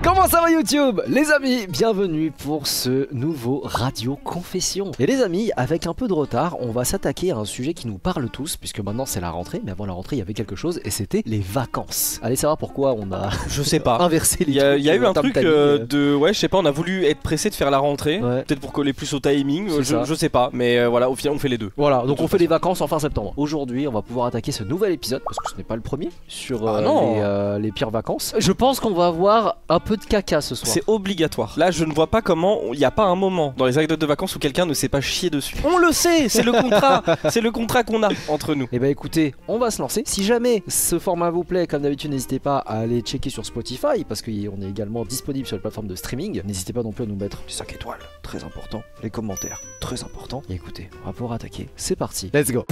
Comment ça va YouTube? Les amis, bienvenue pour ce nouveau Radio Confession. Et les amis, avec un peu de retard, on va s'attaquer à un sujet qui nous parle tous, puisque maintenant c'est la rentrée, mais avant la rentrée il y avait quelque chose, et c'était les vacances. Allez savoir pourquoi on a je sais pas inversé les trucs. Il y a eu un truc de... ouais, je sais pas, on a voulu être pressé de faire la rentrée, peut-être pour coller plus au timing, je sais pas, mais voilà, au final on fait les deux. Voilà, donc on fait les vacances en fin septembre. Aujourd'hui, on va pouvoir attaquer ce nouvel épisode, parce que ce n'est pas le premier, sur les pires vacances. Je pense qu'on va avoir un peu de caca ce soir. C'est obligatoire. Là, je ne vois pas comment il n'y a pas un moment dans les anecdotes de vacances où quelqu'un ne s'est pas chié dessus. On le sait, c'est le contrat, c'est le contrat qu'on a entre nous. Et bah écoutez, on va se lancer. Si jamais ce format vous plaît, comme d'habitude, n'hésitez pas à aller checker sur Spotify, parce qu'on est également disponible sur les plateformes de streaming. N'hésitez pas non plus à nous mettre les 5 étoiles, très important, les commentaires, très important. Et écoutez, on va pouvoir attaquer. C'est parti, let's go.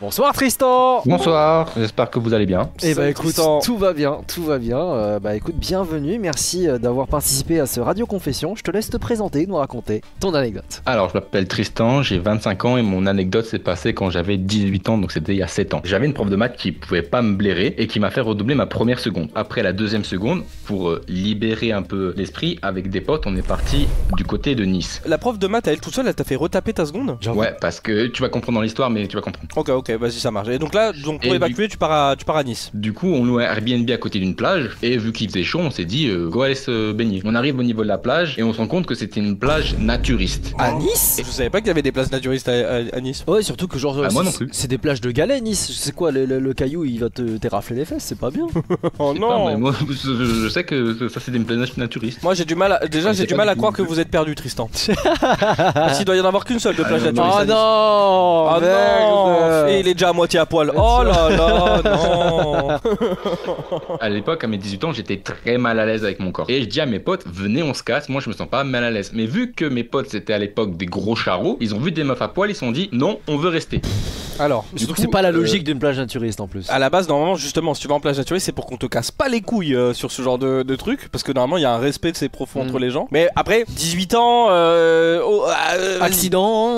Bonsoir Tristan. Bonsoir, j'espère que vous allez bien. Et bah écoute, tout va bien, tout va bien. Bah écoute, bienvenue, merci d'avoir participé à ce Radio Confession. Je te laisse te présenter, nous raconter ton anecdote. Alors je m'appelle Tristan, j'ai 25 ans et mon anecdote s'est passée quand j'avais 18 ans, donc c'était il y a 7 ans. J'avais une prof de maths qui pouvait pas me blairer et qui m'a fait redoubler ma première seconde. Après la deuxième seconde, pour libérer un peu l'esprit, avec des potes, on est parti du côté de Nice. La prof de maths, elle toute seule, elle t'a fait retaper ta seconde? Ouais, parce que tu vas comprendre dans l'histoire, mais tu vas comprendre. Ok, vas-y, ça marche. Et donc là, pour évacuer, tu pars à Nice. Du coup, on loue un Airbnb à côté d'une plage, et vu qu'il faisait chaud, on s'est dit, go aller se baigner. On arrive au niveau de la plage, et on se rend compte que c'était une plage naturiste. À Nice? Je savais pas qu'il y avait des plages naturistes à Nice. Ouais, surtout que genre, moi non plus. C'est des plages de galets, Nice. C'est quoi, le caillou, il va te rafler les fesses, c'est pas bien. Oh non. Pas, moi, je sais que ça c'est des plages naturistes. Moi j'ai du mal à croire que vous êtes perdu, Tristan. Parce qu'il doit y en avoir qu'une seule de plage naturiste. Oh non. Oh non. Et il est déjà à moitié à poil. Oh là là, non. À l'époque, à mes 18 ans, j'étais très mal à l'aise avec mon corps. Et je dis à mes potes, venez, on se casse. Moi, je me sens pas mal à l'aise. Mais vu que mes potes, c'était à l'époque des gros charros, ils ont vu des meufs à poil, ils se sont dit, non, on veut rester. Alors, surtout que c'est pas la logique d'une plage naturiste en plus. À la base, normalement, justement, si tu vas en plage naturiste, c'est pour qu'on te casse pas les couilles sur ce genre de truc. Parce que normalement, il y a un respect de ses profond entre les gens. Mais après, 18 ans, accident.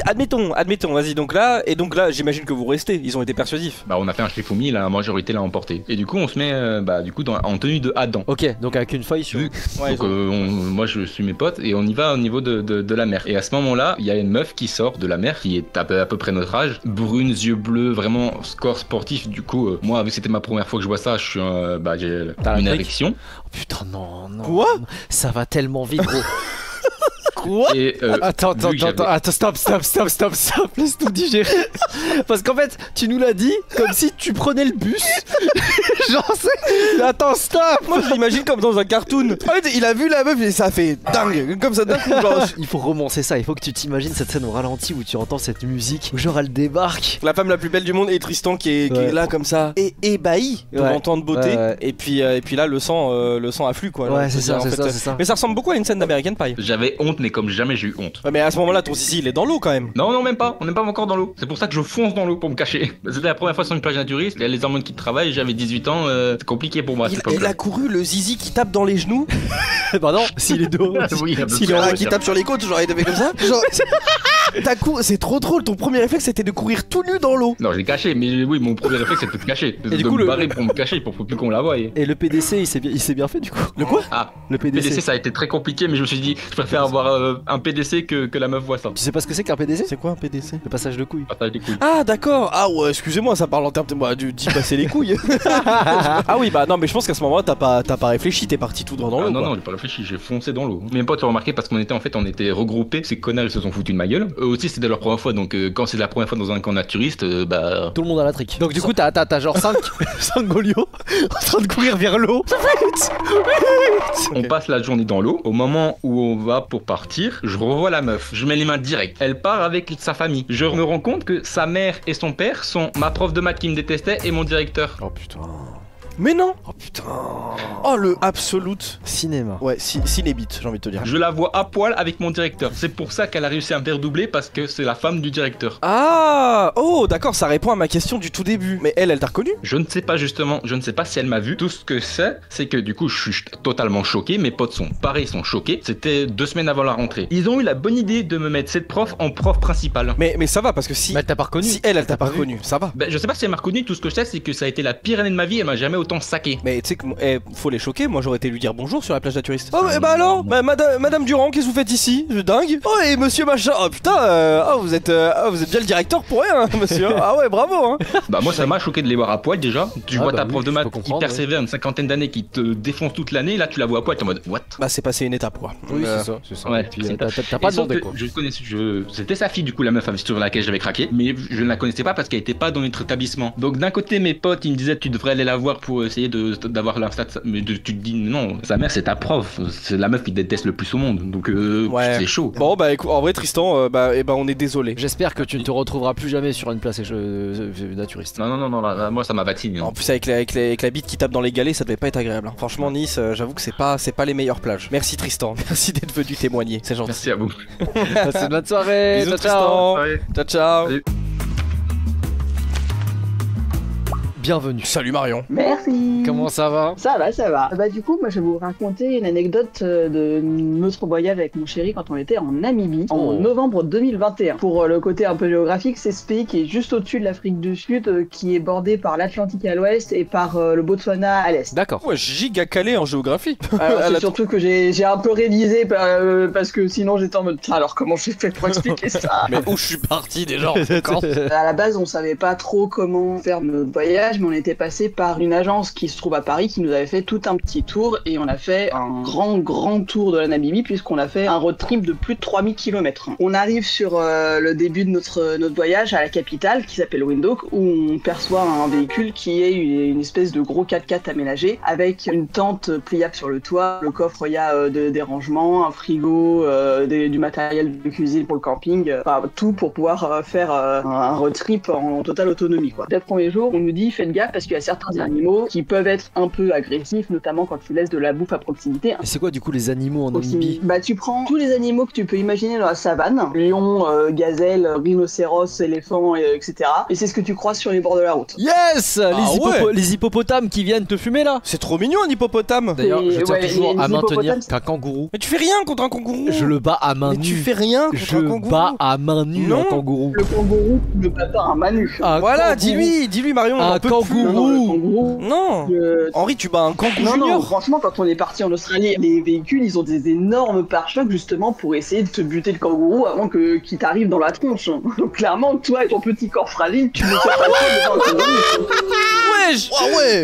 Admettons, vas-y. Donc là, j'imagine que vous restez. Ils ont été persuasifs. Bah, on a fait un Shifumi, la majorité l'a emporté. Et du coup, on se met en tenue de Adam. Ok, donc avec une feuille sur. Ouais, donc moi je suis mes potes et on y va au niveau de la mer. Et à ce moment-là, il y a une meuf qui sort de la mer qui est à peu près notre âge, brune, yeux bleus, vraiment corps sportif. Du coup, moi, vu que c'était ma première fois que je vois ça, je suis j'ai une érection. Oh putain, non. Quoi? Ça va tellement vite, gros. Quoi? Attends, stop, laisse nous digérer. Parce qu'en fait, tu nous l'as dit comme si tu prenais le bus. Genre, attends, stop. Moi, je l'imagine comme dans un cartoon. En fait, il a vu la meuf et ça fait dingue. Comme ça, d'un coup, genre. Il faut romancer ça, il faut que tu t'imagines cette scène au ralenti où tu entends cette musique, où genre elle débarque. La femme la plus belle du monde et Tristan qui est là comme ça, et ébahi devant tant de beauté. Et puis là, le sang afflue quoi. Ouais, c'est ça. Mais ça ressemble beaucoup à une scène d'American Pie. J'avais honte, mais comme jamais j'ai eu honte. Ouais, mais à ce moment-là, ton zizi il est dans l'eau quand même. Non, même pas. On n'est pas encore dans l'eau. C'est pour ça que je fonce dans l'eau pour me cacher. C'était la première fois sur une plage naturiste. Il y a les hormones qui travaillent. J'avais 18 ans. C'est compliqué pour moi. Il a couru le zizi qui tape dans les genoux. Bah non, s'il est dos. Oui, s'il est qui tape sur les côtes, genre il devait comme ça. Genre, c'est trop drôle. Ton premier réflexe c'était de courir tout nu dans l'eau. Non, j'ai caché. Mais oui, mon premier réflexe c'était de me cacher. Et du coup, me barrer pour me cacher, pour plus qu'on la voie. Et le PDC, il s'est bien fait du coup. Le quoi? Ah, le PDC. Ça a été très compliqué, mais je me suis dit, je préfère avoir un PDC que la meuf voit ça. Tu sais pas ce que c'est qu'un PDC? C'est quoi un PDC? Le passage de couilles. Passage des couilles. Ah d'accord. Ah ouais, excusez-moi, ça parle en termes d'y passer les couilles. Ah oui, bah non, mais je pense qu'à ce moment-là, t'as pas réfléchi, t'es parti tout droit dans l'eau. Non, j'ai pas réfléchi, j'ai foncé dans l'eau. Mes potes ont remarqué parce qu'on était regroupés. Ces connards ils se sont foutus de ma gueule. Eux aussi c'était leur première fois, donc quand c'est la première fois dans un camp naturiste, bah. Tout le monde a la trick. Donc du coup, t'as genre 5 golios en train de courir vers l'eau. On passe la journée dans l'eau. Au moment où on va pour partir, je revois la meuf. Je mets les mains direct. Elle part avec sa famille. Je me rends compte que sa mère et son père sont ma prof de maths qui me détestait et mon directeur. Oh putain. Mais non. Oh putain. Oh le absolute cinéma. Ouais, cinébite, j'ai envie de te dire. Je la vois à poil avec mon directeur. C'est pour ça qu'elle a réussi à me faire doubler, parce que c'est la femme du directeur. Ah. Oh d'accord, ça répond à ma question du tout début. Mais elle t'a reconnu? Je ne sais pas justement, je ne sais pas si elle m'a vu. Tout ce que c'est que du coup je suis totalement choqué. Mes potes sont pareils, sont choqués. C'était 2 semaines avant la rentrée. Ils ont eu la bonne idée de me mettre cette prof en prof principale. Mais ça va, parce que si... Mais elle t'a pas reconnu. Si elle t'a pas reconnu, ça va. Ben, je sais pas si elle m'a reconnu. Tout ce que je sais, c'est que ça a été la pire année de ma vie. Elle m'a jamais autant autant saqué. Mais tu sais que faut les choquer, moi j'aurais été lui dire bonjour sur la plage naturiste. Oh bah alors madame Durand, qu'est-ce que vous faites ici? Je dingue. Oh et monsieur machin, oh putain, vous êtes bien le directeur pour rien, monsieur. Ah ouais, bravo hein. Bah moi ça m'a choqué de les voir à poil déjà. Tu vois ta oui, prof de je maths peux qui comprendre, persévère une cinquantaine d'années, qui te défonce toute l'année, là tu la vois à poil, t'es en mode what? Bah c'est passé une étape quoi. Oui, c'est ça. Ouais, Et puis, c'est t'as pas Et sauf demandé que quoi. c'était sa fille du coup, la meuf sur laquelle j'avais craqué, mais je ne la connaissais pas parce qu'elle était pas dans notre établissement. Donc d'un côté mes potes ils me disaient tu devrais aller la voir pour essayer d'avoir l'insta, mais tu te dis non, sa mère c'est ta prof, c'est la meuf qui déteste le plus au monde, donc Ouais. c'est chaud. Bon bah écoute, en vrai Tristan, on est désolé. J'espère que tu ne te retrouveras plus jamais sur une place naturiste. Non, là, moi ça m'a vacciné. En plus avec la bite qui tape dans les galets, ça devait pas être agréable. Hein. Franchement Nice, j'avoue que c'est pas les meilleures plages. Merci Tristan, merci d'être venu témoigner, c'est gentil. Merci à vous. Passez une bonne soirée. Bisous ciao, ciao. Tristan. Ouais. Ciao ciao. Salut. Bienvenue. Salut Marion. Merci. Comment ça va? Ça va. Bah du coup, moi je vais vous raconter une anecdote de notre voyage avec mon chéri quand on était en Namibie en novembre 2021. Pour le côté un peu géographique, c'est ce pays qui est juste au-dessus de l'Afrique du Sud, qui est bordé par l'Atlantique à l'ouest et par le Botswana à l'est. D'accord. Ouais, giga calé en géographie. C'est surtout que j'ai un peu révisé parce que sinon j'étais en mode alors comment j'ai fait pour expliquer ça? Mais où je suis parti déjà en vacances? À la base, on savait pas trop comment faire notre voyage, mais on était passé par une agence qui se trouve à Paris qui nous avait fait tout un petit tour et on a fait un grand tour de la Namibie puisqu'on a fait un road trip de plus de 3000 km. On arrive sur le début de notre voyage à la capitale qui s'appelle Windhoek où on perçoit un véhicule qui est une espèce de gros 4x4 aménagé avec une tente pliable sur le toit, le coffre il y a des rangements, un frigo, du matériel de cuisine pour le camping, enfin tout pour pouvoir faire un road trip en totale autonomie quoi. Dès le premier jour, on nous dit faites gaffe parce qu'il y a certains animaux qui peuvent être un peu agressifs, notamment quand tu laisses de la bouffe à proximité. Et c'est quoi du coup les animaux en Namibie? Bah tu prends tous les animaux que tu peux imaginer dans la savane, lions, gazelles, rhinocéros, éléphants, etc. Et c'est ce que tu croises sur les bords de la route. Yes, ouais. les hippopotames qui viennent te fumer là. C'est trop mignon un hippopotame. D'ailleurs, je tiens Ouais, toujours les à maintenir hippopotames, qu'un kangourou, Mais tu fais rien contre un kangourou. je le bats à main Mais nue. tu fais rien contre un Je kangourou. bats à main nue Non. un kangourou. Le kangourou ne bat pas un manu. Un Voilà, kangourou. dis-lui Marion, on Un en peut plus. kangourou. Non, le kangourou. Non. Henri, tu bats un kangourou Non, junior. franchement, quand on est parti en Australie, les véhicules, ils ont des énormes pare-chocs justement pour essayer de te buter le kangourou avant qu'il t'arrive dans la tronche. Donc clairement, toi et ton petit corps fragile, tu ne fais pas le choix devant un kangourou. Wesh. Ah ouais.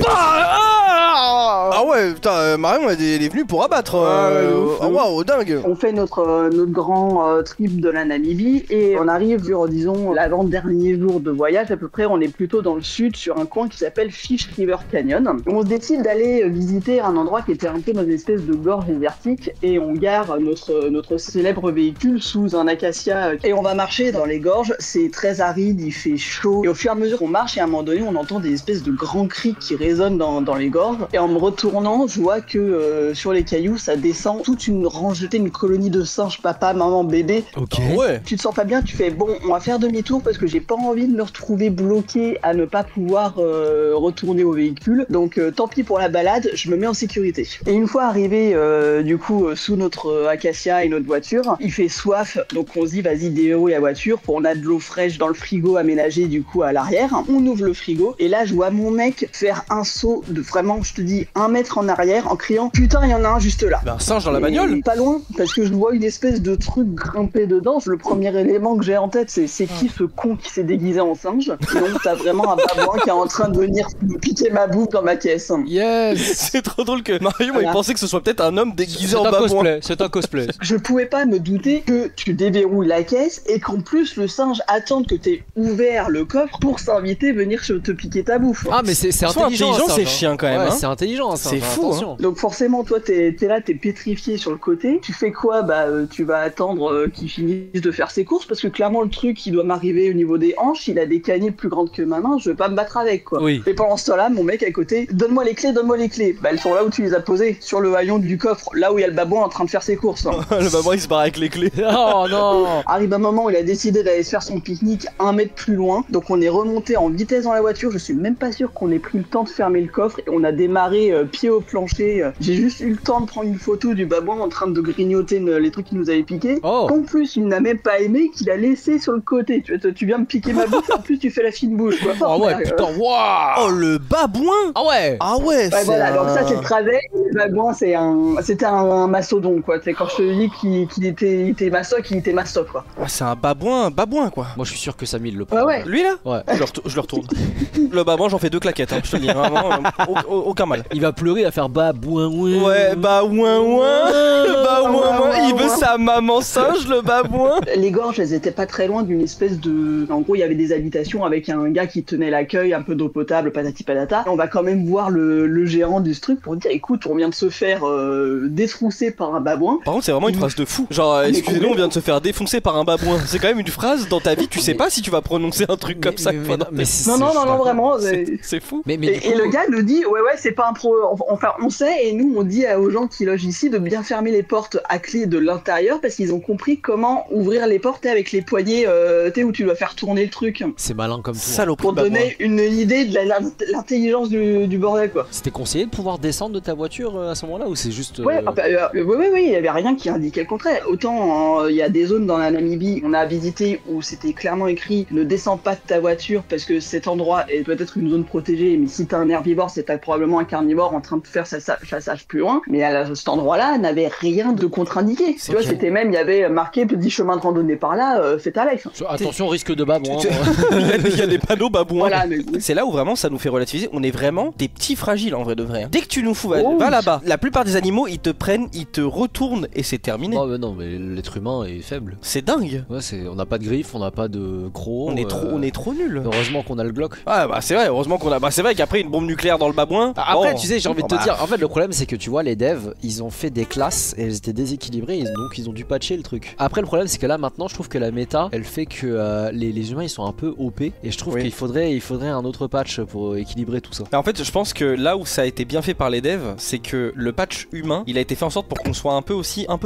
Ah ouais, putain, Marion elle est venue pour abattre. Ah waouh, dingue. On fait notre grand trip de la Namibie et on arrive sur, disons, l'avant-dernier jour de voyage à peu près. On est plutôt dans le sud sur un coin qui s'appelle Fish River Canyon. On se décide d'aller visiter un endroit qui était un peu dans une espèce de gorge désertique et on gare notre célèbre véhicule sous un acacia et on va marcher dans les gorges. C'est très aride, il fait chaud et au fur et à mesure qu'on marche et à un moment donné on entend des espèces de grands cris qui résonnent dans les gorges et en me retournant je vois que sur les cailloux ça descend toute une rangée, une colonie de singes, papa, maman, bébé. Ok. Ah ouais. Tu te sens pas bien, tu fais bon, on va faire demi-tour parce que j'ai pas envie de me retrouver bloqué à ne pas pouvoir retourner au véhicule. Donc tant pis pour la balade, je me mets en sécurité. Et une fois arrivé du coup sous notre acacia et notre voiture, il fait soif, donc on se dit vas-y déverrouille la voiture, on a de l'eau fraîche dans le frigo aménagé du coup à l'arrière. On ouvre le frigo et là je vois mon mec faire un saut de vraiment, je te dis, 1 mètre en arrière en criant putain il y en a un juste là. Bah un singe dans la bagnole. Et pas loin, parce que je vois une espèce de truc grimper dedans. Le premier élément que j'ai en tête, c'est qui ce con qui s'est déguisé en singe. Et donc t'as vraiment un babouin qui est en train de venir me piquer ma bouffe dans ma caisse. Yes. C'est trop drôle que Marion il Voilà. pensait que ce soit peut-être un homme déguisé en C'est un babouin. cosplay. C'est un cosplay. Je pouvais pas me douter que tu déverrouilles la caisse et qu'en plus le singe attende que t'aies ouvert le coffre pour s'inviter venir te piquer ta bouffe. Ah mais c'est Soit intelligent. intelligent, ça, c'est hein. chien quand même. Ouais, Hein. c'est intelligent. Ça, C'est fou, attention. Donc forcément toi t'es là, t'es pétrifié sur le côté. Tu fais quoi? Tu vas attendre qu'il finisse de faire ses courses parce que clairement le truc il doit m'arriver au niveau des hanches, il a des caniers plus grandes que ma main, je vais pas me battre avec quoi. Oui. Et pendant ce temps-là, mon mec à côté, donne-moi les clés. Bah elles sont là où tu les as posées, sur le haillon du coffre, là où il y a le babouin en train de faire ses courses. Le babouin il se barre avec les clés. Oh non. Arrive un moment où il a décidé d'aller se faire son pique-nique 1 mètre plus loin, donc on est remonté en vitesse dans la voiture, je suis même pas sûr qu'on ait pris le temps de fermer le coffre et on a démarré pied au plancher. J'ai juste eu le temps de prendre une photo du babouin en train de grignoter les trucs qu'il nous avait piqué. En plus, il n'a même pas aimé, qu'il a laissé sur le côté. Tu viens me piquer ma bouffe, en plus tu fais la fine bouche, quoi. Ah ouais, putain, waouh. Oh, le babouin. Ah ouais. Ah ouais, ouais, voilà, donc ça c'est le travet. Le babouin, c'était un mastodon, quoi. C'est quand je te dis qu'il était mastoc, il était mastoc, quoi. Ah, c'est un babouin quoi. Moi je suis sûr que Samy le prend. Ouais. Lui là? Ouais. Je le retourne. Le babouin, j'en fais 2 claquettes, hein, je te le dis, vraiment, aucun mal. Il va pleurer, il va faire babouin. Ouais, babouin, le babouin, il veut sa maman singe, le babouin. Les gorges, elles étaient pas très loin d'une espèce de... En gros, il y avait des habitations avec un gars qui tenait l'accueil, un peu d'eau potable, patati patata. On va quand même voir le gérant du truc pour dire, écoute, on vient de se faire détrousser par un babouin. Par contre, c'est vraiment une phrase de fou. Genre, excusez-nous, on vient de se faire défoncer par un babouin. C'est quand même une phrase dans ta vie, tu sais pas si tu vas prononcer un truc comme ça. Non, vraiment. C'est fou. Et le gars nous dit, ouais, c'est pas un pro. Enfin, on sait, et nous, on dit aux gens qui logent ici de bien fermer les portes à clé de l'intérieur parce qu'ils ont compris comment ouvrir les portes avec les poignées, où tu dois faire tourner le truc. C'est malin comme tout. Saloperie. Pour donner une idée de l'intelligence du bordel, quoi. C'était conseillé de pouvoir descendre de ta voiture à ce moment-là ou c'est juste. Oui, il y avait rien qui indiquait le contraire. Autant il y a des zones dans la Namibie on a visité où c'était clairement écrit ne descends pas de ta voiture parce que cet endroit est peut-être une zone protégée, mais si t'es un herbivore, c'est probablement un carnivore en train de faire sa chassage plus loin. Mais à cet endroit-là, n'avait rien de contre-indiqué. Tu vois, c'était même, il y avait marqué petit chemin de randonnée par là, fais ta life. Attention, risque de babouin. Il y a des panneaux babouins. Voilà, mais... C'est là où vraiment ça nous fait relativiser. On est vraiment des petits fragiles en vrai de vrai. Dès que tu nous fous, va là-bas. La plupart des animaux, ils te prennent, ils te retournent et c'est terminé. Oh, mais non, mais l'être humain est faible. C'est dingue. Ouais, on n'a pas de griffes, on n'a pas de crocs. On est trop nuls. Heureusement qu'on a le Glock. Ah bah c'est vrai, heureusement qu'on a. Bah c'est vrai qu'après une bombe nucléaire dans le babouin. Après, tu sais, j'ai envie de te dire, en fait, le problème c'est que tu vois, les devs, ils ont fait des classes et elles étaient déséquilibrées, donc ils ont dû patcher le truc. Après, le problème c'est que là maintenant, je trouve que la méta, elle fait que les humains ils sont un peu OP et je trouve qu'il faudrait un autre patch pour équilibrer tout ça. En fait, je pense que là où ça a été bien fait par les devs, c'est que le patch humain, il a été fait en sorte pour qu'on soit un peu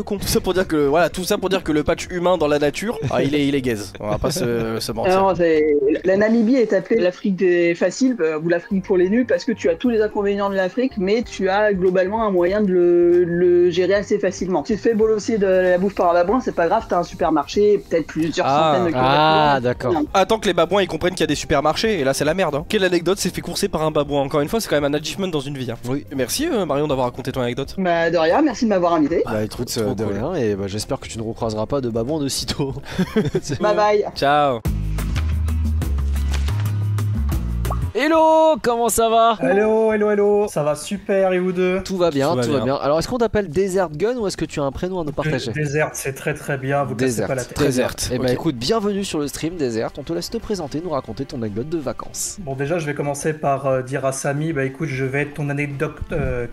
con. Tout ça pour dire que le patch humain dans la nature, il est gaze. On va pas se mentir. Alors, la Namibie est appelée l'Afrique des faciles ou l'Afrique pour les nuls parce que tu as tous les inconvénients de l'Afrique, mais tu as globalement un moyen de le gérer assez facilement. Tu te fais bolosser de la bouffe par un babouin, c'est pas grave, t'as un supermarché, peut-être plusieurs centaines de kilomètres. Ah, d'accord. Attends que les babouins ils comprennent qu'il y a des supermarchés et là c'est la merde. Hein. Quelle anecdote s'est fait courser par un babouin? Encore une fois, c'est quand même un achievement dans une vie. Hein. Oui. Merci Marion d'avoir raconté ton anecdote. Bah de rien, merci de m'avoir invité. Bah écoute, de rien, et bah, j'espère que tu ne recroiseras pas de babouin de sitôt. Bye bye. Ciao. Hello, comment ça va? Hello, ça va super et vous deux? Tout va bien, tout va bien. Alors est-ce qu'on t'appelle Desert Gun ou est-ce que tu as un prénom à nous partager? Desert, c'est très bien, vous cassez pas la tête. Desert. Et bah écoute, bienvenue sur le stream Desert, on te laisse te présenter, nous raconter ton anecdote de vacances. Bon déjà je vais commencer par dire à Samy, bah écoute je vais être ton anecdote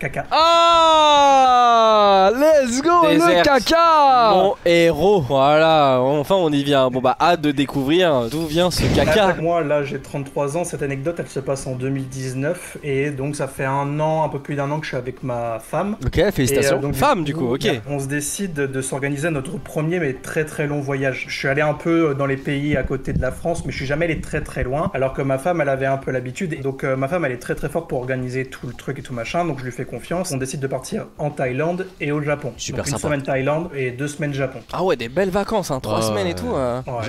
caca. Ah, let's go Desert. le caca. Mon héros, voilà, enfin on y vient. Bon bah hâte de découvrir d'où vient ce caca. Moi là j'ai 33 ans, cette anecdote elle se passe en 2019 et donc ça fait un peu plus d'un an que je suis avec ma femme. Ok, félicitations. Donc, femme du coup, ok. On se décide de s'organiser notre premier mais très long voyage. Je suis allé un peu dans les pays à côté de la France mais je suis jamais allé très loin alors que ma femme elle avait un peu l'habitude et donc ma femme elle est très forte pour organiser tout le truc et tout machin donc je lui fais confiance. On décide de partir en Thaïlande et au Japon. Super donc, sympa. Une semaine Thaïlande et 2 semaines Japon. Ah ouais, des belles vacances, hein, 3 semaines et tout. Ouais,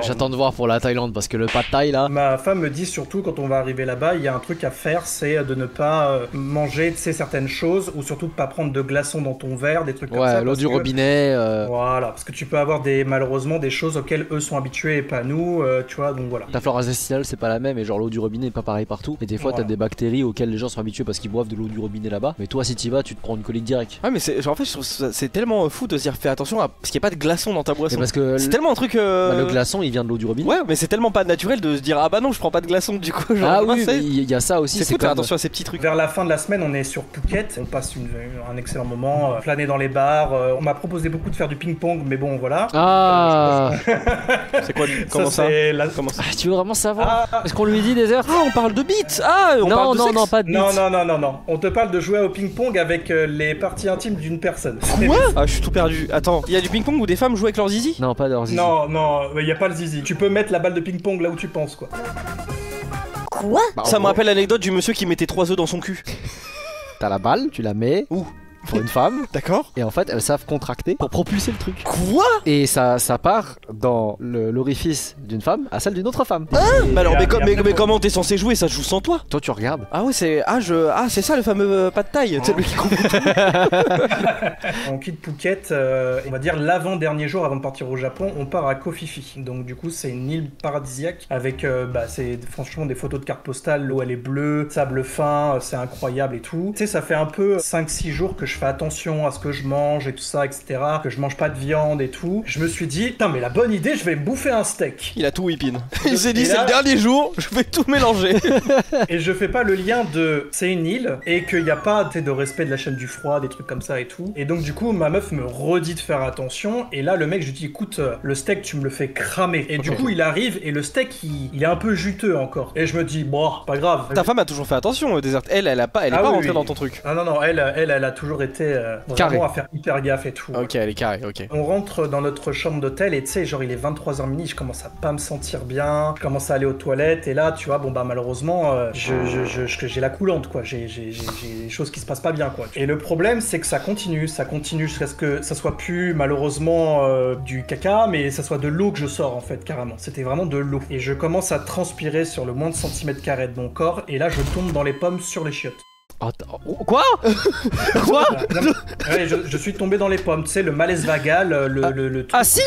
J'attends de voir pour la Thaïlande parce que le pad thaï là. Ma femme me dit surtout quand on va arriver là-bas, il y a un truc à faire, c'est de ne pas manger certaines choses ou surtout de pas prendre de glaçons dans ton verre, des trucs comme ça. Ouais, l'eau du robinet. Voilà, parce que tu peux avoir malheureusement des choses auxquelles eux sont habitués et pas nous, tu vois, donc voilà. Ta flore intestinale c'est pas la même et genre l'eau du robinet est pas pareil partout. Et des fois t'as des bactéries auxquelles les gens sont habitués parce qu'ils boivent de l'eau du robinet là-bas. Mais toi si t'y vas, tu te prends une colique direct. Ah mais en fait je trouve c'est tellement fou de se dire fais attention parce qu'il n'y a pas de glaçons dans ta boisson. Parce que c'est tellement un truc. le glaçon il vient de l'eau du robinet. Ouais, mais c'est tellement pas naturel de se dire ah bah non je prends pas de glaçons du coup. Genre, ah oui, il y a ça aussi. C'est fou de faire attention à ces petits trucs. Vers la fin de la semaine, on est sur Phuket. On passe un excellent moment, flâner dans les bars. On m'a proposé beaucoup de faire du ping-pong, mais bon, voilà. Ah. C'est quoi? Comment ça? Comment ça? Tu veux vraiment savoir? Est-ce qu'on lui dit des heures? Ah, on parle de beats. Ah, on parle de sexe. Non, pas de beats. Non. On te parle de jouer au ping-pong avec les parties intimes d'une personne. Quoi? Ah, je suis tout perdu. Attends, il y a du ping-pong où des femmes jouent avec leur zizi? Non, pas leur zizi. Non, il y a pas le zizi. Tu peux mettre la balle de ping-pong là où tu penses, quoi. Quoi? Ça me rappelle l'anecdote du monsieur qui mettait 3 œufs dans son cul. t'as la balle, tu la mets Où pour une femme. D'accord. Et en fait, elles savent contracter pour propulser le truc. Quoi? Et ça part dans l'orifice d'une femme à celle d'une autre femme. Bah alors, mais comment t'es censé jouer? Ça se joue sans toi? Toi, tu regardes. Ah ouais, c'est c'est ça le fameux pas de taille. C'est lui qui compte. On quitte Phuket, on va dire l'avant-dernier jour avant de partir au Japon, on part à Koh Phi Phi. Donc du coup, c'est une île paradisiaque avec, c'est franchement des photos de cartes postales. L'eau elle est bleue, sable fin, c'est incroyable et tout. Tu sais, ça fait un peu 5-6 jours que je fais attention à ce que je mange et tout ça, etc. Que je mange pas de viande et tout. Je me suis dit, putain, mais la bonne idée, je vais me bouffer un steak. Il a tout whippin. Il s'est dit, c'est le dernier jour, je vais tout mélanger. Et je fais pas le lien de c'est une île et qu'il n'y a pas de respect de la chaîne du froid, des trucs comme ça et tout. Et donc du coup, ma meuf me redit de faire attention. Et là, le mec, je lui dis, écoute, le steak, tu me le fais cramer. Et du coup, il arrive et le steak, il est un peu juteux encore. Et je me dis, bon, pas grave. Ta femme a toujours fait attention, Desert. Elle est pas rentrée dans ton truc. Ah non, elle a toujours été vraiment à faire hyper gaffe et tout. Ok, elle est carrée, ok. On rentre dans notre chambre d'hôtel et tu sais, genre il est 23h minuit, je commence à pas me sentir bien, je commence à aller aux toilettes et là, tu vois, bon bah malheureusement, j'ai la coulante quoi, j'ai des choses qui se passent pas bien quoi. Et le problème, c'est que ça continue jusqu'à ce que ça soit plus malheureusement du caca, mais ça soit de l'eau que je sors en fait, carrément. C'était vraiment de l'eau. Et je commence à transpirer sur le moins de centimètre carré de mon corps et là, je tombe dans les pommes sur les chiottes. Quoi? Quoi? Ouais, je suis tombé dans les pommes, tu sais, le malaise vagal, le truc. Ah si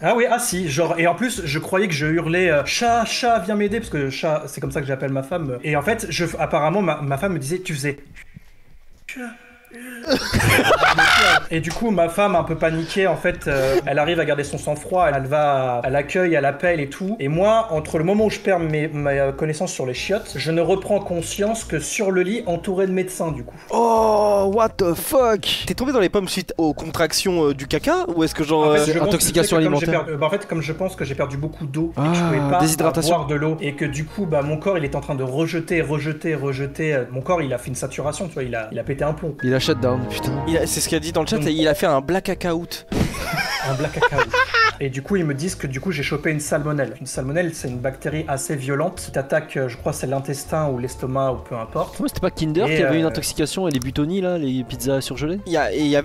Ah oui, ah si, genre, et en plus, je croyais que je hurlais chat, viens m'aider, parce que chat, c'est comme ça que j'appelle ma femme. Et en fait, apparemment, ma femme me disait, tu faisais chat. Et du coup, ma femme, un peu paniquée, en fait, elle arrive à garder son sang-froid, elle va à l'accueil, à l'appel et tout. Et moi, entre le moment où je perds ma connaissance sur les chiottes, je ne reprends conscience que sur le lit, entouré de médecins, du coup. Oh, what the fuck? T'es tombé dans les pommes suite aux contractions du caca? Ou est-ce que genre... En fait, intoxication alimentaire. En fait, comme je pense que j'ai perdu beaucoup d'eau et que je pouvais pas boire de l'eau, et que du coup, bah, mon corps, il est en train de rejeter. Mon corps, il a fait une saturation, tu vois, il a pété un plomb. Il a shutdown, putain. C'est ce qu'il a dit dans le chat, il a fait un blackout. Un blackout. Et du coup, ils me disent que du coup, j'ai chopé une salmonelle. Une salmonelle, c'est une bactérie assez violente qui t'attaque, je crois, c'est l'intestin ou l'estomac ou peu importe. Comment c'était pas Kinder qui avait une intoxication et les Buitoni là, les pizzas surgelées? Il y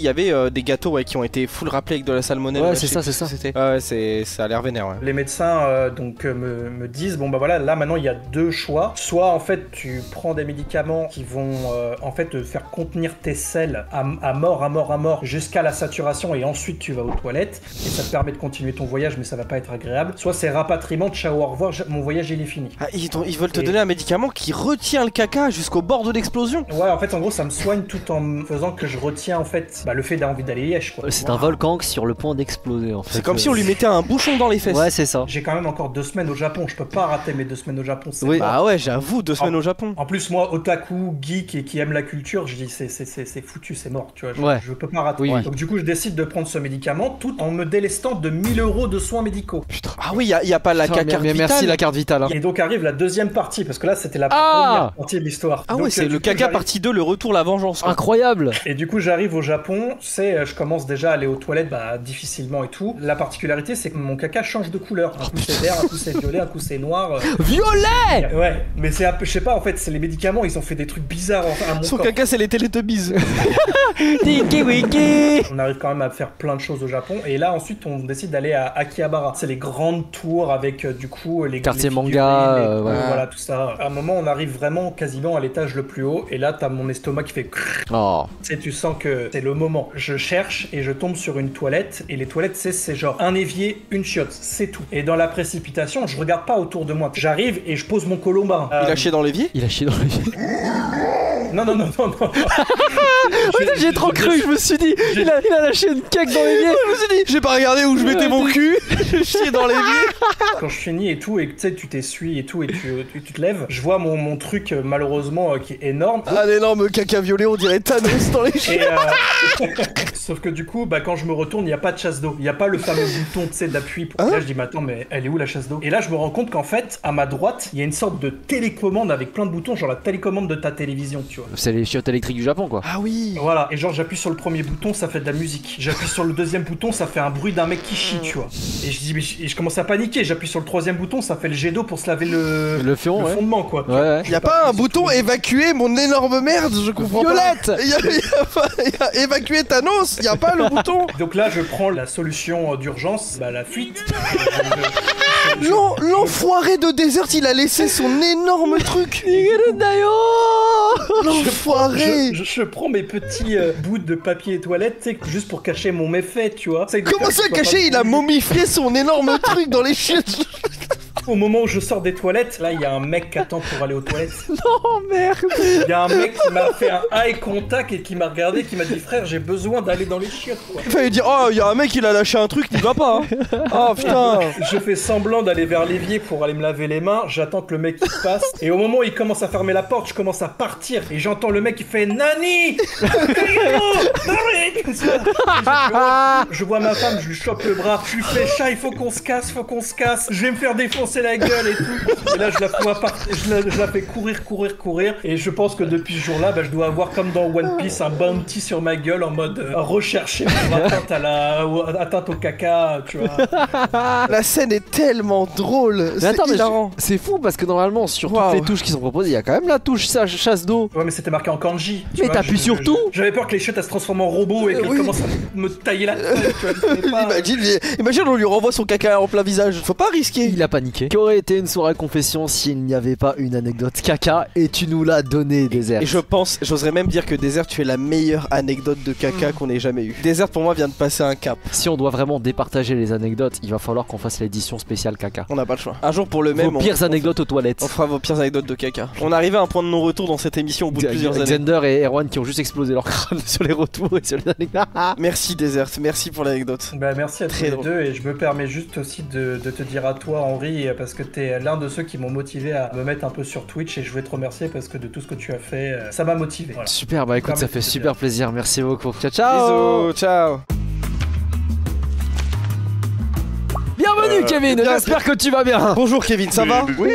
avait des gâteaux qui ont été full rappelés avec de la salmonelle. Ouais, c'est ça. Ouais, ça a l'air vénère. Ouais. Les médecins me disent bon bah voilà, là maintenant il y a deux choix. Soit en fait tu prends des médicaments qui vont en fait te faire contenir tes selles à mort jusqu'à la saturation et ensuite tu vas aux toilettes et ça te permet de continuer ton voyage mais ça va pas être agréable. Soit c'est rapatriement, ciao, au revoir, mon voyage il est fini. Ah, ils veulent te donner un médicament qui retient le caca jusqu'au bord de l'explosion. Ouais, en fait en gros ça me soigne tout en faisant que je retiens en fait le fait d'avoir envie d'aller liège quoi. C'est un volcan sur le point d'exploser en fait. C'est comme si on lui mettait un bouchon dans les fesses. Ouais, c'est ça. J'ai quand même encore 2 semaines au Japon, je peux pas rater mes 2 semaines au Japon. Oui. Bah ouais, j'avoue, 2 semaines au Japon. En plus moi, otaku, geek et qui aime la culture, je dis c'est foutu, c'est mort, tu vois. Je peux pas rater. Oui. Donc du coup je décide de prendre ce médicament tout en me délestant de 1000 € de soins médicaux. Putain. Ah oui, y a pas la carte vitale. Merci la carte vitale. Hein. Et donc arrive la deuxième partie, parce que là c'était la première partie de l'histoire. Ah ouais, c'est le caca partie 2, le retour, la vengeance. Quoi. Incroyable. Et du coup j'arrive au Japon, je commence déjà à aller aux toilettes difficilement et tout. La particularité c'est que mon caca change de couleur. Un coup c'est vert, un coup c'est violet, un coup c'est noir. Violet. Ouais, mais c'est je sais pas, en fait c'est les médicaments, ils ont fait des trucs bizarres à mon Son corps. caca c'est les Teletubbies. Tiki wiki. On arrive quand même à faire plein de choses au Japon et là ensuite on décide d'aller à Akihabara. C'est les grandes tours avec du coup les quartier les manga, voilà tout ça. À un moment on arrive vraiment quasiment à l'étage le plus haut et là t'as mon estomac qui fait tu sens que c'est le moment. Je cherche et je tombe sur une toilette et les toilettes c'est genre un évier, une chiotte, c'est tout. Et dans la précipitation je regarde pas autour de moi. J'arrive et je pose mon colombin. Il a chié dans l'évier? Il a chié dans l'évier. Non. J'ai trop cru, je me suis dit, il a lâché une cake dans l'évier. Je me suis dit, j'ai pas regardé où je mettais mon cul, j'ai chié dans l'évier. Quand je finis et tout, et tu sais, tu t'essuies et tout, et tu te lèves, je vois mon truc, malheureusement, qui est énorme. Un énorme caca violet, on dirait Thanos dans les chiens. Sauf que du coup, quand je me retourne, il n'y a pas de chasse d'eau. Il n'y a pas le fameux bouton, tu sais, d'appui. Là, je dis, mais attends, mais elle est où la chasse d'eau? Et là, je me rends compte qu'en fait, à ma droite, il y a une sorte de télécommande avec plein de boutons, genre la télécommande de ta télévision, tu vois. C'est les chiottes électriques du Japon, quoi. Ah oui. Voilà, et genre j'appuie sur le premier bouton, ça fait de la musique. J'appuie sur le deuxième bouton, ça fait un bruit d'un mec qui chie, tu vois. Et je dis, et je commence à paniquer. J'appuie sur le troisième bouton, ça fait le jet d'eau pour se laver le fondement, quoi. Ouais. Y a pas un bouton évacuer mon énorme merde, je comprends Violette pas. Y a évacuer Thanos, y a pas le bouton. Donc là, je prends la solution d'urgence, bah la fuite. L'enfoiré de Desert, il a laissé son énorme truc. L'enfoiré. Je prends mes petits bouts de papier toilette, tu sais, juste pour cacher mon méfait, tu vois. Comment ça caché? Il a momifié son énorme truc dans les chiottes. Au moment où je sors des toilettes, là, il y a un mec qui attend pour aller aux toilettes. Non, merde. Il y a un mec qui m'a fait un eye contact et qui m'a regardé, qui m'a dit, frère, j'ai besoin d'aller dans les chiottes, quoi. Il fallait dire, oh, il y a un mec, il a lâché un truc, n'y va pas. Hein. Oh putain. Je fais semblant d'aller vers l'évier pour aller me laver les mains. J'attends que le mec il passe. Et au moment où il commence à fermer la porte, je commence à partir. Et j'entends le mec qui fait Nani. Je vois ma femme, je lui chope le bras. Je lui fais chat, il faut qu'on se casse, Je vais me faire défoncer la gueule et tout. Et là, je la fais courir. Et je pense que depuis ce jour-là, bah, je dois avoir comme dans One Piece un bounty sur ma gueule en mode recherché pour atteinte au caca, tu vois. La scène est tellement drôle. Mais attends, hilarant. c'est fou parce que normalement, sur toutes les touches qui sont proposées, il y a quand même la touche chasse d'eau. Ouais, mais c'était marqué en kanji. Mais t'appuies sur tout. J'avais peur que les chiottes elles se transforment en robot et qu'elles commencent à me tailler la tête. Imagine, on lui renvoie son caca en plein visage. Faut pas risquer. Il a paniqué. Qu'aurait été une soirée confession s'il n'y avait pas une anecdote caca et tu nous l'as donné, Desert. Et j'oserais même dire que Desert, tu es la meilleure anecdote de caca qu'on ait jamais eue. Desert, pour moi, vient de passer un cap. Si on doit vraiment départager les anecdotes, il va falloir qu'on fasse l'édition spéciale caca. On n'a pas le choix. Un jour pour le même. Vos pires anecdotes aux toilettes. On fera vos pires anecdotes de caca. On arrivait à un point de non-retour dans cette émission au bout de plusieurs années. Xander et Erwan qui ont juste explosé leur crâne sur les retours et sur les anecdotes. Merci Desert, merci pour l'anecdote. Bah merci à tous les deux et je me permets juste aussi de te dire à toi Henri parce que t'es l'un de ceux qui m'ont motivé à me mettre un peu sur Twitch et je voulais te remercier parce que de tout ce que tu as fait, ça m'a motivé. Voilà. Super, bah écoute, ça fait super plaisir. Merci beaucoup. Ciao, ciao. Bisous, ciao. Bienvenue Kevin, j'espère que tu vas bien. Bonjour Kevin, ça va? Oui,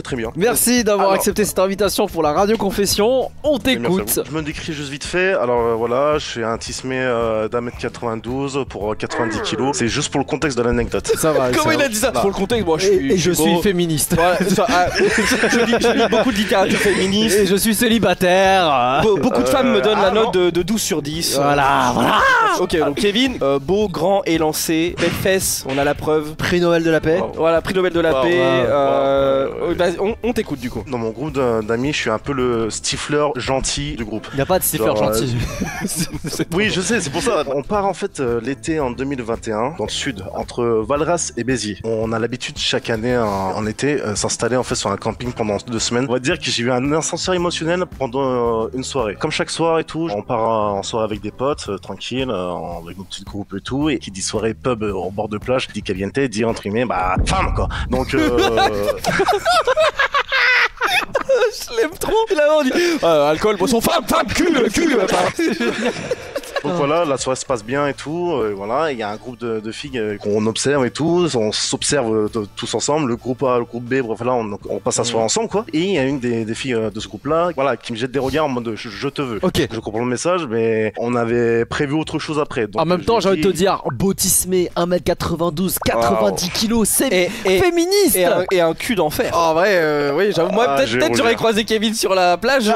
très bien. Merci d'avoir accepté cette invitation pour la radio confession. On t'écoute. Je me décris juste vite fait. Alors voilà, je suis un tismé d'1m92 pour 90 kg. C'est juste pour le contexte de l'anecdote. Ça va. Comment il a dit ça? Pour le contexte, moi je suis féministe. Voilà, je lis beaucoup de littérature féministe. Et je suis célibataire. Beaucoup de femmes me donnent la note de 12 sur 10. Voilà. Ok, donc Kevin, beau, grand, élancé, belle fesse, on a la preuve. Prix Nobel de la paix. Voilà, prix Nobel de la paix. On t'écoute du coup. Dans mon groupe d'amis, je suis un peu le stifleur gentil du groupe. Il n'y a pas de stifleur gentil. Oui, je sais, c'est pour ça. On part en fait l'été en 2021 dans le sud, entre Valras et Béziers. On a l'habitude chaque année en été s'installer en fait sur un camping pendant 2 semaines. On va dire que j'ai eu un ascenseur émotionnel pendant une soirée. Comme chaque soir et tout, on part en soirée avec des potes, tranquille, avec nos petits groupes et tout. Et qui dit soirée pub au bord de plage, dit caliente, dit entre guillemets, bah femme quoi. Donc je l'aime trop. Il a dit alcool, boisson, femme, cul. Donc voilà, la soirée se passe bien et tout. Voilà, il y a un groupe de filles qu'on observe et tout. On s'observe tous ensemble. Le groupe A, le groupe B, bref là, on passe la soirée ensemble quoi. Et il y a une des filles de ce groupe-là, voilà, qui me jette des regards en mode je te veux. Ok. Je comprends le message, mais on avait prévu autre chose après. Donc, en même temps, j'ai envie de te dire, bautismé, 1m92, 90 kg, c'est féministe. Et un cul d'enfer. En vrai, oui, j'avoue. Moi, peut-être j'aurais croisé Kevin sur la plage.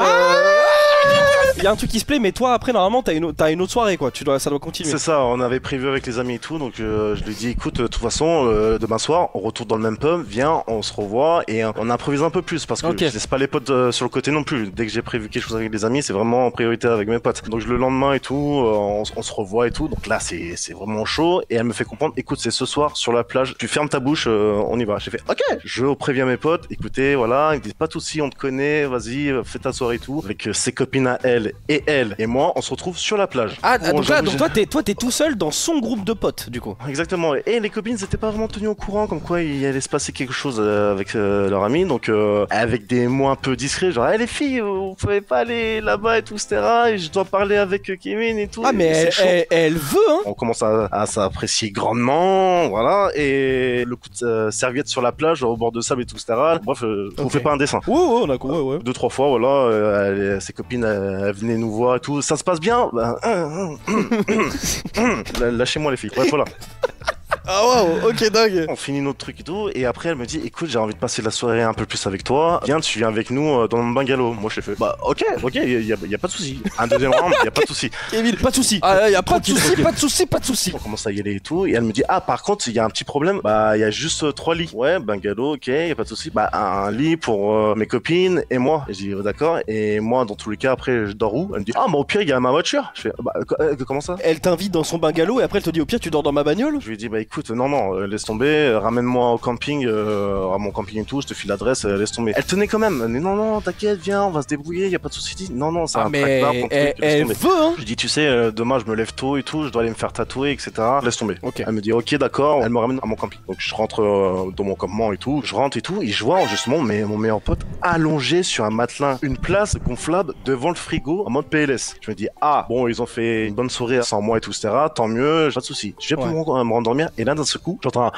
Il y a un truc qui se plaît, mais toi après normalement t'as une autre soirée quoi, ça doit continuer. C'est ça, on avait prévu avec les amis et tout, donc je lui dis écoute, de toute façon demain soir on retourne dans le même pub, viens, on se revoit et on improvise un peu plus parce que je laisse pas les potes sur le côté non plus. Dès que j'ai prévu quelque chose avec les amis, c'est vraiment en priorité avec mes potes. Donc le lendemain et tout, on se revoit et tout, donc là c'est vraiment chaud et elle me fait comprendre, écoute c'est ce soir sur la plage, tu fermes ta bouche, on y va. J'ai fait ok, je préviens mes potes, écoutez voilà, ils disent pas de soucis, on te connaît, vas-y fais ta soirée et tout, avec ses copines à elle et moi on se retrouve sur la plage. Donc toi t'es tout seul dans son groupe de potes du coup. Exactement, et les copines s'étaient pas vraiment tenues au courant comme quoi il allait se passer quelque chose avec leur ami, donc avec des mots un peu discrets genre les filles vous pouvez pas aller là-bas et tout etc, et je dois parler avec Kevin et tout. Ah mais elle veut hein. On commence à s'apprécier grandement, voilà, et le coup de serviette sur la plage au bord de sable et tout etc, bref on fait pas un dessin. Ouais, on a quoi, ouais. 2-3 fois voilà, ses copines elles venez nous voir et tout. Ça se passe bien? Lâchez-moi les filles. Ouais, voilà. Ah wow, ok, dingue. On finit notre truc et tout, et après elle me dit écoute, j'ai envie de passer la soirée un peu plus avec toi, viens, tu viens avec nous dans mon bungalow. Moi je l'ai fait bah ok, y a pas de souci. Un deuxième round, y a pas de souci. Kevin, pas de souci. Ah, y a pas de souci, pas de souci, pas de souci. On commence à y aller et tout, et elle me dit ah par contre il y a un petit problème, bah il y a juste 3 lits. Ouais, bungalow, ok, y a pas de souci. Bah un lit pour mes copines et moi. Et je dis d'accord, et moi dans tous les cas après je dors où? Elle me dit ah bah au pire il y a ma voiture. Je fais bah comment ça? Elle t'invite dans son bungalow et après elle te dit au pire tu dors dans ma bagnole. Je lui dis bah écoute non, laisse tomber, ramène-moi au camping, à mon camping et tout, je te file l'adresse, laisse tomber. Elle tenait quand même, mais non, t'inquiète, viens, on va se débrouiller, y a pas de souci. Non, c'est un traquenard, ton truc, elle veut, hein. Je dis, tu sais, demain je me lève tôt et tout, je dois aller me faire tatouer, etc. Laisse tomber. Okay. Elle me dit, ok, d'accord, elle me ramène à mon camping. Donc je rentre dans mon campement et tout, je rentre et tout, et je vois justement mon meilleur pote allongé sur un matelas, une place gonflable devant le frigo en mode PLS. Je me dis, ah, bon, ils ont fait une bonne soirée sans moi et tout, etc. Tant mieux, pas de souci. Je vais pour me rendormir, et là d'un seul coup, j'entends un...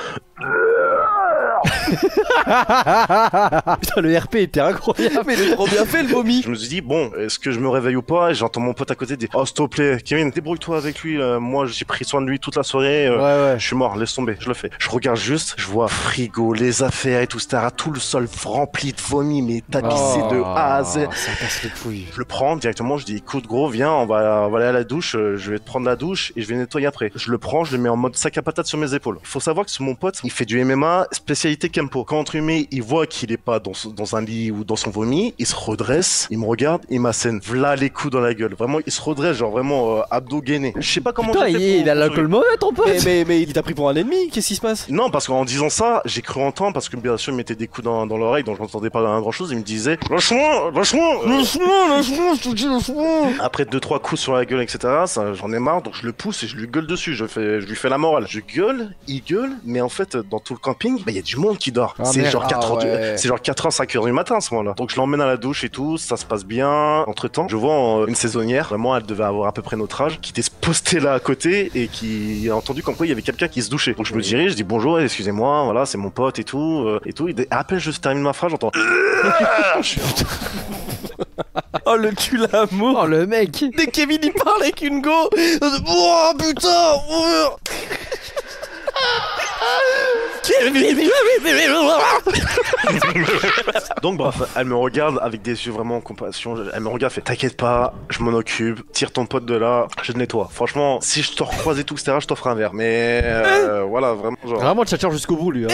Putain, le RP était incroyable. Mais il est trop bien fait le vomi. Je me suis dit bon, est-ce que je me réveille ou pas? Et j'entends mon pote à côté dire oh s'il te plaît Kevin, débrouille-toi avec lui, moi j'ai pris soin de lui toute la soirée, ouais. Je suis mort, laisse tomber. Je le fais, je regarde juste, je vois frigo, les affaires et tout, tout le sol rempli de vomi, mais tapissé de A à Z. Ça casse les couilles. Je le prends directement, je dis écoute gros, viens, on va aller à la douche, je vais te prendre la douche et je vais nettoyer après. Je le prends, je le mets en mode sac à patates sur mes épaules. Il faut savoir que mon pote, il fait du MMA, spécialité Kempo. Quand entre humains, il voit qu'il est pas dans un lit ou dans son vomi, il se redresse, il me regarde, il m'assène v'là les coups dans la gueule. Vraiment, il se redresse, genre vraiment abdos gainés. Je sais pas comment. Putain, il a l'alcool mauvais ton pote. Mais il t'a pris pour un ennemi, qu'est-ce qui se passe? Non, parce qu'en disant ça, j'ai cru entendre, parce que bien sûr, il mettait des coups dans l'oreille, donc je n'entendais pas grand chose. Il me disait lâche-moi, je te dis lâche-moi. Après 2-3 coups sur la gueule, etc., j'en ai marre, donc je le pousse et je lui gueule dessus. Je lui fais la morale. Je gueule, il gueule, mais en fait, dans tout le camping, il y a du monde qui dort. C'est genre 4h, c'est genre 4h, 5h du matin à ce moment-là. Donc je l'emmène à la douche et tout, ça se passe bien. Entre temps, je vois une saisonnière, vraiment elle devait avoir à peu près notre âge, qui était postée là à côté et qui a entendu comme quoi il y avait quelqu'un qui se douchait. Donc je me dirige, je dis bonjour, excusez-moi, voilà, c'est mon pote et tout. Et à peine je termine ma phrase, j'entends. Oh le cul l'amour. Oh le mec. Dès que Kevin il parle avec une go. Oh putain. Donc bref, elle me regarde avec des yeux vraiment en compassion, elle me regarde, fait t'inquiète pas, je m'en occupe, tire ton pote de là, je te nettoie. Franchement, si je te recroise et tout, etc., je t'offre un verre, mais voilà, vraiment genre... Vraiment tchatcheur jusqu'au bout lui.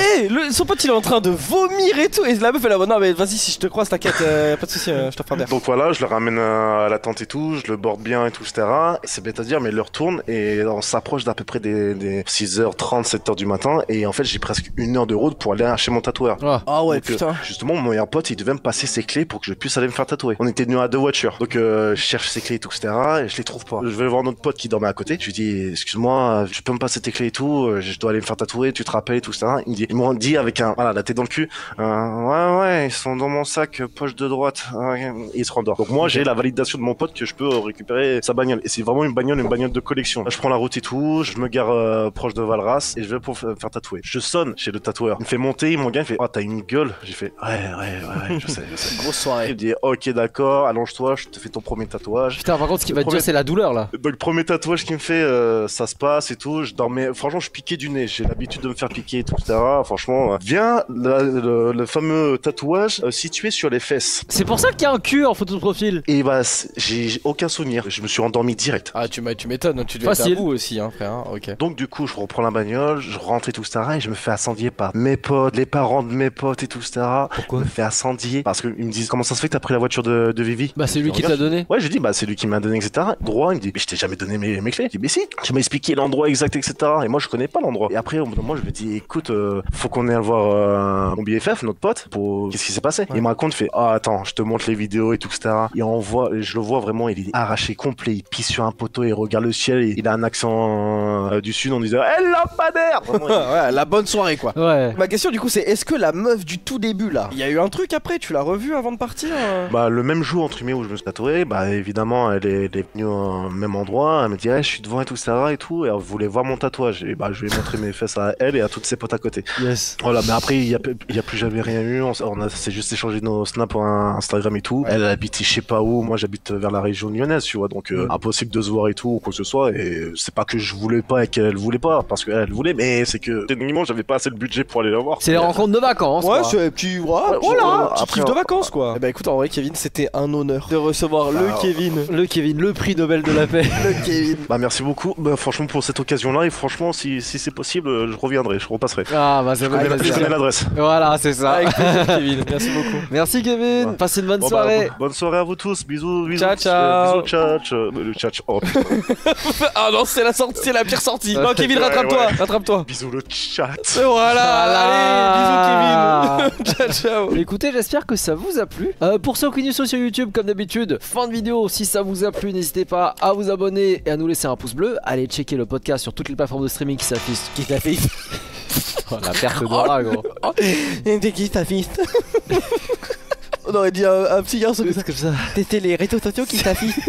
Son pote il est en train de vomir et tout, et la meuf elle a non mais vas-y si je te croise t'inquiète, pas de soucis, je t'offre un verre. Donc voilà, je le ramène à la tente et tout, je le borde bien et tout, etc. C'est bête à dire, mais l'heure tourne et on s'approche d'à peu près des 6h30, 7h du matin, et en fait j'ai presque 1 heure de route pour aller chez mon tatoueur. Ah ouais, donc, putain. Justement, mon meilleur pote, il devait me passer ses clés pour que je puisse aller me faire tatouer. On était venus à 2 voitures. Donc, je cherche ses clés et tout, etc. Et je les trouve pas. Je vais voir notre pote qui dormait à côté. Je lui dis, excuse-moi, je peux me passer tes clés et tout, je dois aller me faire tatouer, tu te rappelles et tout, etc. Il me dit avec la tête dans le cul, ouais, ils sont dans mon sac, poche de droite. Et il se rendort. Donc, moi, j'ai la validation de mon pote que je peux récupérer sa bagnole. Et c'est vraiment une bagnole de collection. Là, je prends la route et tout, je me gare proche de Valras et je vais pour me faire tatouer. Je sonne chez le tatoueur. Il me fait monter, mon gars, il fait, oh, t'as une gueule. J'ai fait, ouais, je sais. Grosse soirée. Il me dit, ok, d'accord, allonge-toi, je te fais ton premier tatouage. Putain, par contre, ce qui va te dire, c'est la douleur là. Donc, le premier tatouage qu'il me fait, ça se passe et tout. Je dormais, franchement, je piquais du nez. J'ai l'habitude de me faire piquer et tout, etc. Franchement, vient le fameux tatouage situé sur les fesses. C'est pour ça qu'il y a un cul en photo de profil. Et bah, j'ai aucun souvenir. Je me suis endormi direct. Ah, tu m'étonnes, tu devais être à bout aussi, hein, frère. Ok. Donc, du coup, je reprends la bagnole, je rentre et tout, etc. Et je me fais incendier par mes potes, les parents de mes potes et tout, etc. Pourquoi? Je me fais incendier parce qu'ils me disent comment ça se fait que t'as pris la voiture de Vivi. Bah c'est lui qui te l'a donné. Ouais, j'ai dit bah c'est lui qui m'a donné, etc. Droit, il me dit mais je t'ai jamais donné mes clés. Je dis mais si, tu m'as expliqué l'endroit exact, etc. Et moi je connais pas l'endroit. Et après au bout d'un moment je me dis écoute, faut qu'on aille voir mon BFF, notre pote, pour qu'est-ce qui s'est passé. Et il me raconte, fait ah attends, je te montre les vidéos et tout, etc. Et je le vois vraiment, il est arraché complet, il pisse sur un poteau et regarde le ciel. Et il a un accent du sud en disant elle lampadaire. Ouais, la bonne soirée quoi. quoi. Ouais. Ma question du coup c'est est-ce que la meuf du tout début là, il y a eu un truc après, tu l'as revue avant de partir Bah le même jour entre guillemets où je me suis tatoué, bah évidemment elle est venue au même endroit, elle me dit je suis devant et tout ça et tout, et elle voulait voir mon tatouage, et bah je lui ai montré mes fesses à elle et à toutes ses potes à côté. Yes. Voilà, mais après il y a plus jamais rien eu, on s'est juste échangé nos snaps pour Instagram et tout. Elle habite je sais pas où, moi j'habite vers la région lyonnaise, tu vois, donc impossible de se voir et tout ou quoi que ce soit, et c'est pas que je voulais pas et qu'elle voulait pas, parce qu'elle voulait, mais c'est que techniquement j'avais pas assez le budget pour aller la voir. C'est les rencontres de vacances. Ouais, quoi. c'est petit voilà, petit kiff de vacances quoi. Eh bah écoute, en vrai Kevin, c'était un honneur de recevoir le Kevin, le prix Nobel de la paix. le Kevin. Bah merci beaucoup, bah, franchement pour cette occasion-là, et franchement si c'est possible, je reviendrai, je repasserai. Ah bah ça va. Je connais l'adresse. Voilà, c'est ça. Avec plaisir Kevin, merci beaucoup. Merci Kevin. Ouais. Passez une bonne Bon, soirée. bah, bonne soirée à vous tous, bisous, bisous. Ciao, ciao. Bisous, le chat. Oh putain. Ah non, c'est la pire sortie. Non Kevin, Ouais, rattrape-toi. Bisous le chat. Voilà, allez, bisous Kevin. Ciao. Écoutez, j'espère que ça vous a plu. Pour ceux qui nous suivent sur YouTube, comme d'habitude, fin de vidéo. Si ça vous a plu, n'hésitez pas à vous abonner et à nous laisser un pouce bleu. Allez checker le podcast sur toutes les plateformes de streaming qui s'affichent. Oh, la perte de bras, gros. Qui s'affiche. On aurait dit un petit garçon comme ça. C'était les réseaux sociaux qui s'affichent.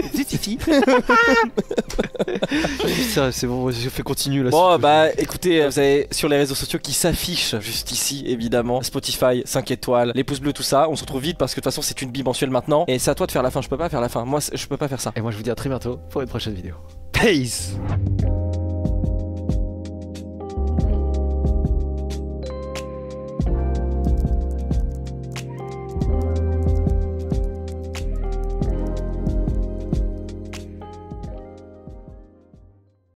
C'est bon, je fais continue là. Bon bah écoutez, vous avez sur les réseaux sociaux qui s'affichent juste ici évidemment, Spotify, 5 étoiles, les pouces bleus, tout ça. On se retrouve vite parce que de toute façon c'est une bimensuelle maintenant. Et c'est à toi de faire la fin, je peux pas faire la fin. Moi je peux pas faire ça. Et moi je vous dis à très bientôt pour une prochaine vidéo. Peace.